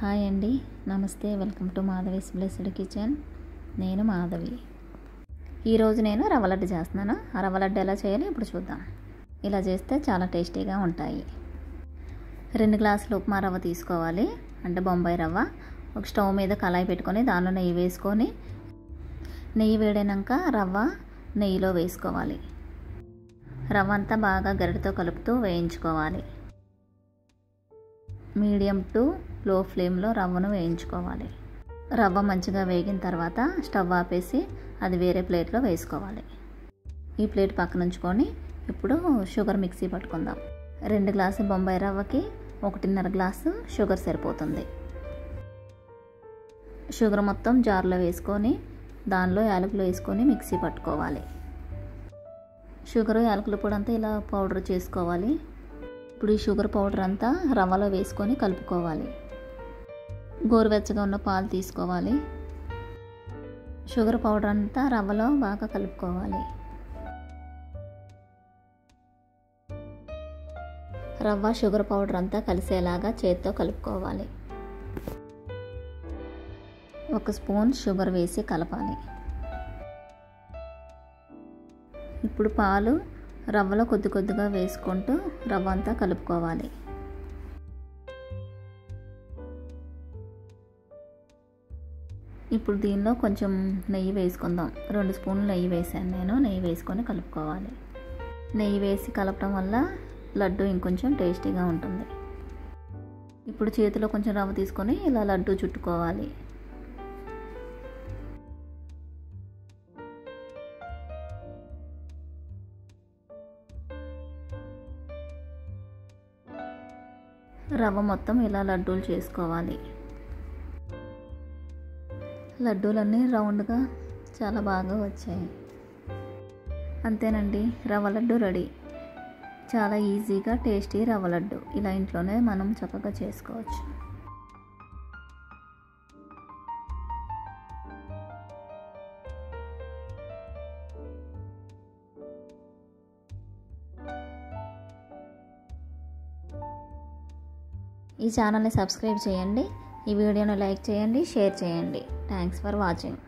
Hi అండి, నమస్తే. Welcome to Madhavi's blessed kitchen. నేను మాధవి. ఈరోజు నేను రవ్వ లడ్డు చేస్తున్నాను. ఆ రవ్వ లడ్డు ఎలా చేయాలో ఇప్పుడు చూద్దాం. ఇలా చేస్తే చాలా టేస్టీగా ఉంటాయి. 2 గ్లాసులు ఉప్మా రవ్వ తీసుకోవాలి, అంటే బొంబాయి రవ్వ. ఒక స్టవ్ మీద కళాయి పెట్టుకొని దానిలో నెయ్యి వేసుకొని, నెయ్యి వేడినాక రవ్వ నెయ్యిలో వేసుకోవాలి. రవ్వ అంతా బాగా గరిటెతో కలుపుతూ వేయించుకోవాలి. మీడియం టు లో ఫ్లేమ్లో రవ్వను వేయించుకోవాలి. రవ్వ మంచిగా వేగిన తర్వాత స్టవ్ ఆపేసి అది వేరే ప్లేట్లో వేసుకోవాలి. ఈ ప్లేట్ పక్కన ఉంచుకొని ఇప్పుడు షుగర్ మిక్సీ పట్టుకుందాం. 2 గ్లాసులు బొంబాయి రవ్వకి 1.5 గ్లాసు షుగర్ సరిపోతుంది. షుగర్ మొత్తం జార్లో వేసుకొని దానిలో యాలకులు వేసుకొని మిక్సీ పట్టుకోవాలి. షుగర్ యాలకుల పొడి అంతా ఇలా పౌడర్ చేసుకోవాలి. ఇప్పుడు ఈ షుగర్ పౌడర్ అంతా రవ్వలో వేసుకొని కలుపుకోవాలి. గోరువెచ్చగా ఉన్న పాలు తీసుకోవాలి. షుగర్ పౌడర్ అంతా రవ్వలో బాగా కలుపుకోవాలి. రవ్వ షుగర్ పౌడర్ అంతా కలిసేలాగా చేత్తో కలుపుకోవాలి. 1 స్పూన్ షుగర్ వేసి కలపాలి. ఇప్పుడు పాలు రవ్వలో కొద్ది కొద్దిగా వేసుకుంటూ రవ్వ అంతా కలుపుకోవాలి. ఇప్పుడు దీనిలో కొంచెం నెయ్యి వేసుకుందాం. 2 స్పూన్లు నెయ్యి వేసాను నేను. నెయ్యి వేసుకొని కలుపుకోవాలి. నెయ్యి వేసి కలపడం వల్ల లడ్డు ఇంకొంచెం టేస్టీగా ఉంటుంది. ఇప్పుడు చేతిలో కొంచెం రవ్వ తీసుకొని ఇలా లడ్డు చుట్టుకోవాలి. రవ్వ మొత్తం ఇలా లడ్డూలు చేసుకోవాలి. లడ్డూలన్నీ రౌండ్గా చాలా బాగా వచ్చాయి. అంతేనండి, రవ్వ లడ్డు రెడీ. చాలా ఈజీగా టేస్టీ రవ్వ లడ్డు ఇలా ఇంట్లోనే మనం చక్కగా చేసుకోవచ్చు. ఈ ఛానల్ని సబ్స్క్రైబ్ చేయండి. ఈ వీడియోని లైక్ చేయండి, షేర్ చేయండి. Thanks for watching.